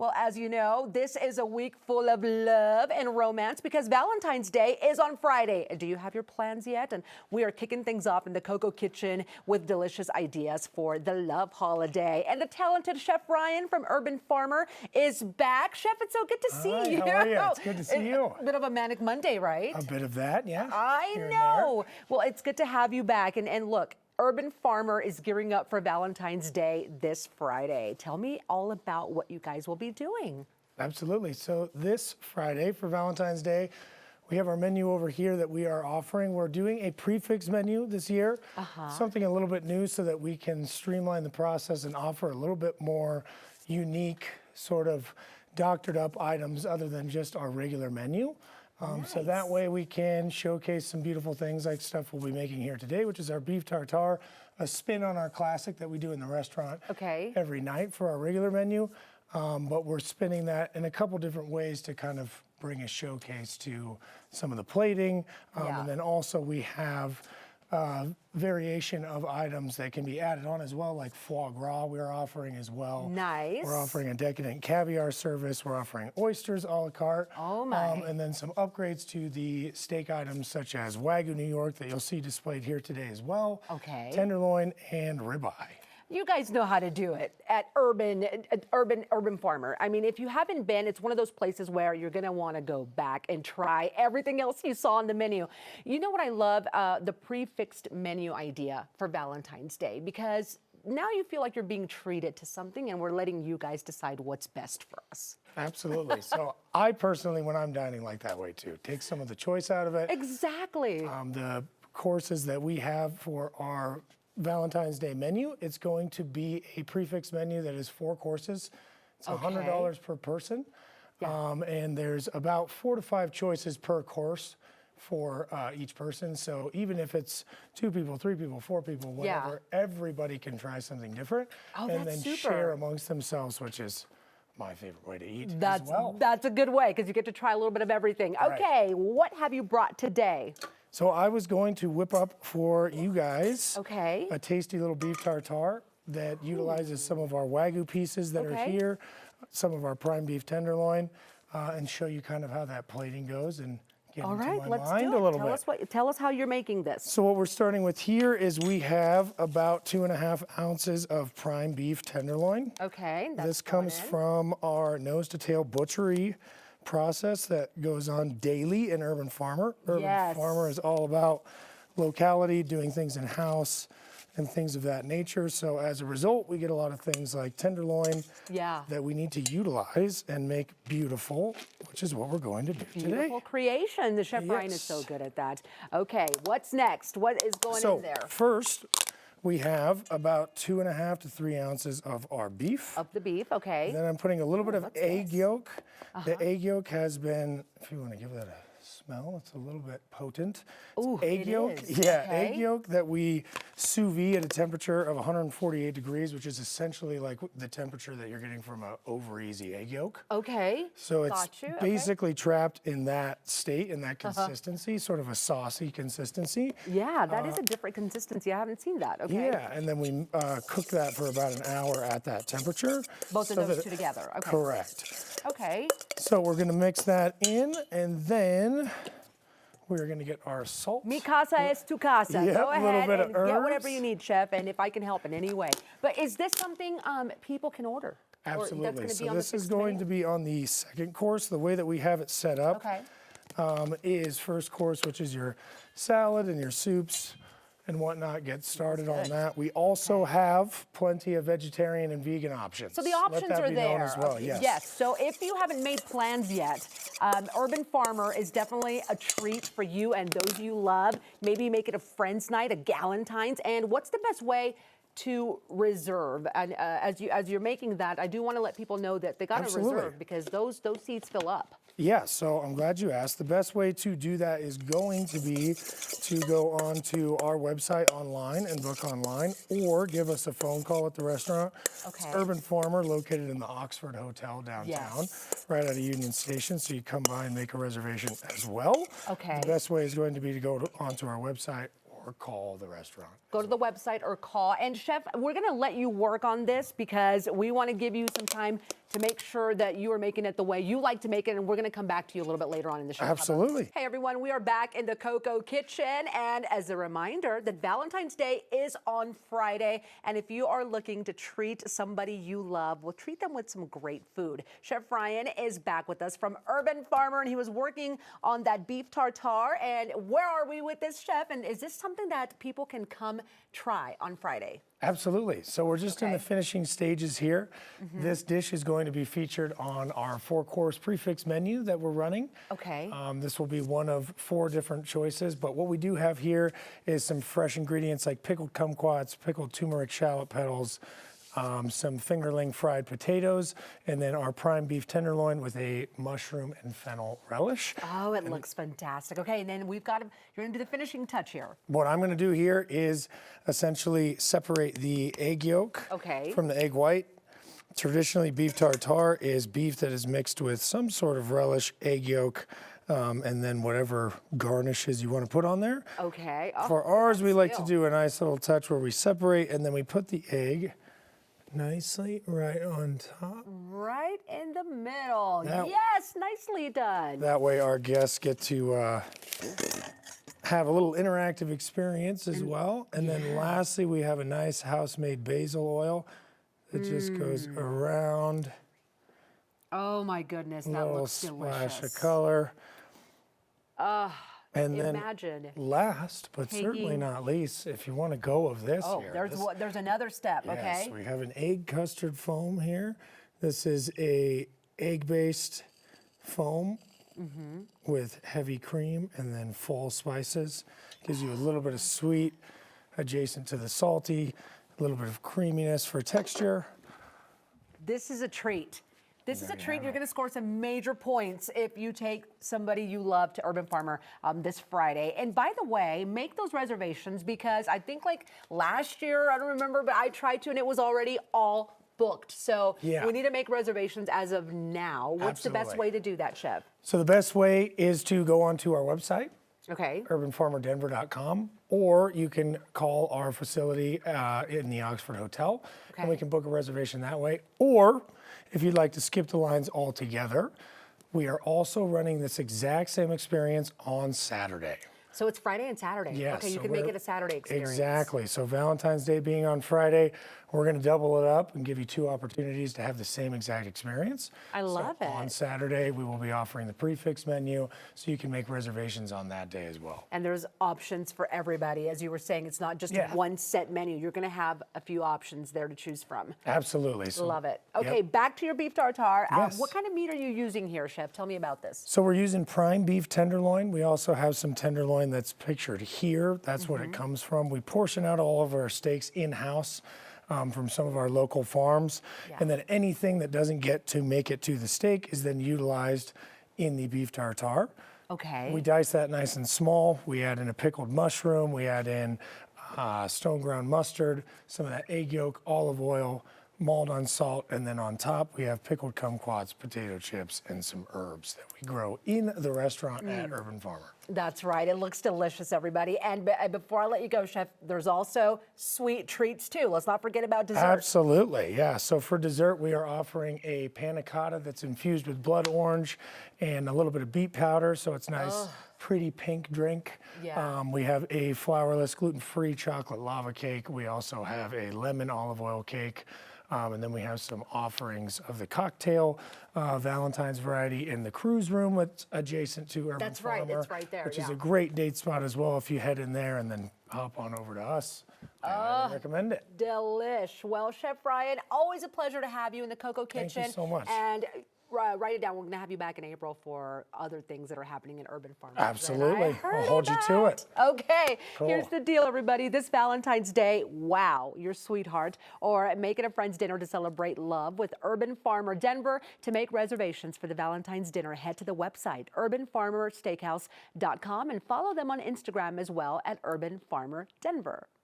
Well, as you know, this is a week full of love and romance because Valentine's Day is on Friday. Do you have your plans yet? And we are kicking things off in the Coco Kitchen with delicious ideas for the love holiday. And the talented Chef Ryan from Urban Farmer is back. Chef, it's so good to see you. How are you? It's good to see you. A bit of a manic Monday, right? A bit of that, yeah. I know. Well, it's good to have you back. And look, Urban Farmer is gearing up for Valentine's Day this Friday. Tell me all about what you guys will be doing. Absolutely. So this Friday for Valentine's Day, we have our menu over here that we are offering. We're doing a prefix menu this year, something a little bit new so that we can streamline the process and offer a little bit more unique, sort of doctored up items other than just our regular menu. Nice. So that way we can showcase some beautiful things like stuff we'll be making here today, which is our beef tartare, a spin on our classic that we do in the restaurant every night for our regular menu. But we're spinning that in a couple different ways to kind of bring a showcase to some of the plating. And then also we have variation of items that can be added on as well, like foie gras we're offering as well. Nice. We're offering a decadent caviar service. We're offering oysters a la carte. Oh my. And then some upgrades to the steak items such as Wagyu New York that you'll see displayed here today as well. Okay. Tenderloin and ribeye. You guys know how to do it at Urban Farmer. I mean, if you haven't been, it's one of those places where you're going to want to go back and try everything else you saw on the menu. You know what I love? The prefixed menu idea for Valentine's Day, because now you feel like you're being treated to something and we're letting you guys decide what's best for us. Absolutely. So I personally, when I'm dining, like that way too. Take some of the choice out of it. Exactly. The courses that we have for our Valentine's Day menu, it's going to be a prefix menu that is 4 courses. It's $100 per person. And there's about 4 to 5 choices per course for each person. So even if it's 2 people, 3 people, 4 people, whatever, everybody can try something different and then share amongst themselves, which is my favorite way to eat as well. That's a good way because you get to try a little bit of everything. Okay, what have you brought today? So I was going to whip up for you guys a tasty little beef tartare that utilizes some of our Wagyu pieces that are here, some of our prime beef tenderloin, and show you kind of how that plating goes and get into my mind a little bit. Tell us how you're making this. So what we're starting with here is we have about 2.5 ounces of prime beef tenderloin. Okay, this comes from our nose to tail butchery process that goes on daily in Urban Farmer. Urban Farmer is all about locality, doing things in house and things of that nature. So as a result, we get a lot of things like tenderloin that we need to utilize and make beautiful, which is what we're going to do today. Beautiful creation. The Chef Ryan is so good at that. Okay, what's next? What is going in there? First, we have about 2.5 to 3 ounces of our beef. Of the beef, okay. And then I'm putting a little bit of egg yolk. The egg yolk has been, if you want to give that a smell, it's a little bit potent. Ooh, egg yolk. Egg yolk that we sous vide at a temperature of 148 degrees, which is essentially like the temperature that you're getting from an over easy egg yolk. Okay. So it's basically trapped in that state, in that consistency, sort of a saucy consistency. Yeah, that is a different consistency. I haven't seen that. Okay. Yeah, and then we cook that for about an hour at that temperature. Both of those two together. Okay. Correct. Okay. So we're going to mix that in, and then we're going to get our salt. Mi casa es tu casa. Yep, Go ahead and herbs. get whatever you need, Chef, and if I can help in any way. But is this something people can order? Absolutely. So this is going to be on the second course. The way that we have it set up is first course, which is your salad and your soups and whatnot. Get started on that. We also have plenty of vegetarian and vegan options. So the options are there as well. Yes. So if you haven't made plans yet, Urban Farmer is definitely a treat for you and those you love. Maybe make it a friend's night, a Galentine's. And what's the best way to reserve? And as you're making that, I do want to let people know that they got to reserve because those seats fill up. Yeah, so I'm glad you asked. The best way to do that is going to be to go on to our website online and book online, or give us a phone call at the restaurant. It's Urban Farmer, located in the Oxford Hotel downtown, right out of Union Station, so you come by and make a reservation as well. The best way is going to be to go onto our website or call the restaurant. Go to the website or call. And Chef, we're going to let you work on this because we want to give you some time to make sure that you are making it the way you like to make it. And we're going to come back to you a little bit later on in the show. Absolutely. Hey, everyone, we are back in the Coco Kitchen. And as a reminder that Valentine's Day is on Friday. And if you are looking to treat somebody you love, well, treat them with some great food. Chef Ryan is back with us from Urban Farmer, and he was working on that beef tartare. And where are we with this, Chef? And is this something that people can come try on Friday? Absolutely. So we're just in the finishing stages here. This dish is going to be featured on our 4-course prefix menu that we're running. Okay. This will be one of 4 different choices, but what we do have here is some fresh ingredients like pickled kumquats, pickled turmeric shallot petals, some fingerling fried potatoes, and then our prime beef tenderloin with a mushroom and fennel relish. Oh, it looks fantastic. Okay, and then you're going to do the finishing touch here. What I'm going to do here is essentially separate the egg yolk from the egg white. Traditionally, beef tartare is beef that is mixed with some sort of relish, egg yolk, and then whatever garnishes you want to put on there. Okay. Oh, for ours, we like to do a nice little touch where we separate and then we put the egg nicely right on top. Right in the middle. Yes, nicely done. That way our guests get to have a little interactive experience as well. And then lastly, we have a nice house-made basil oil that just goes around. Oh my goodness, that looks delicious. A little splash of color. And imagine. then last, but certainly not least, if you want to go of this here. There's another step, yes, we have an egg custard foam here. This is a egg-based foam with heavy cream and then fall spices. Gives you a little bit of sweet adjacent to the salty, a little bit of creaminess for texture. This is a treat. This is a treat. You're going to score some major points if you take somebody you love to Urban Farmer this Friday. And by the way, make those reservations because I think like last year, I don't remember, but I tried to and it was already all booked. So we need to make reservations as of now. What's the best way to do that, Chef? So the best way is to go onto our website. Okay. urbanfarmerdenver.com, or you can call our facility in the Oxford Hotel, and we can book a reservation that way. Or if you'd like to skip the lines altogether, we are also running this exact same experience on Saturday. So it's Friday and Saturday. Yes. Okay, you can make it a Saturday experience. Exactly. So Valentine's Day being on Friday, we're going to double it up and give you 2 opportunities to have the same exact experience. I love it. On Saturday, we will be offering the prefix menu, so you can make reservations on that day as well. And there's options for everybody. As you were saying, it's not just one set menu. You're going to have a few options there to choose from. Absolutely. So, love it. Okay, back to your beef tartare. Yes. What kind of meat are you using here, Chef? Tell me about this. So we're using prime beef tenderloin. We also have some tenderloin that's pictured here. That's what it comes from. We portion out all of our steaks in-house from some of our local farms. And then anything that doesn't get to make it to the steak is then utilized in the beef tartare. Okay. We dice that nice and small. We add in a pickled mushroom. We add in stone ground mustard, some of that egg yolk, olive oil, Maldon salt, and then on top we have pickled kumquats, potato chips, and some herbs that we grow in the restaurant at Urban Farmer. That's right. It looks delicious, everybody. And before I let you go, Chef, there's also sweet treats too. Let's not forget about dessert. Absolutely, yeah. So for dessert, we are offering a panna cotta that's infused with blood orange and a little bit of beet powder, so it's nice, pretty pink drink. Yeah. We have a flourless, gluten-free chocolate lava cake. We also have a lemon olive oil cake. And then we have some offerings of the cocktail Valentine's variety in the cruise room that's adjacent to Urban Farmer. That's right, it's right there, which is a great date spot as well if you head in there and then hop on over to us. I recommend it. Delish. Well, Chef Ryan, always a pleasure to have you in the Coco Kitchen. Thank you so much. And write it down. We're going to have you back in April for other things that are happening in Urban Farmer. Absolutely. I'll hold you to it. Okay. Cool. Here's the deal, everybody. This Valentine's Day, wow, your sweetheart, or make it a friend's dinner to celebrate love with Urban Farmer Denver. To make reservations for the Valentine's dinner, head to the website, urbanfarmersteakhouse.com, and follow them on Instagram as well at Urban Farmer Denver.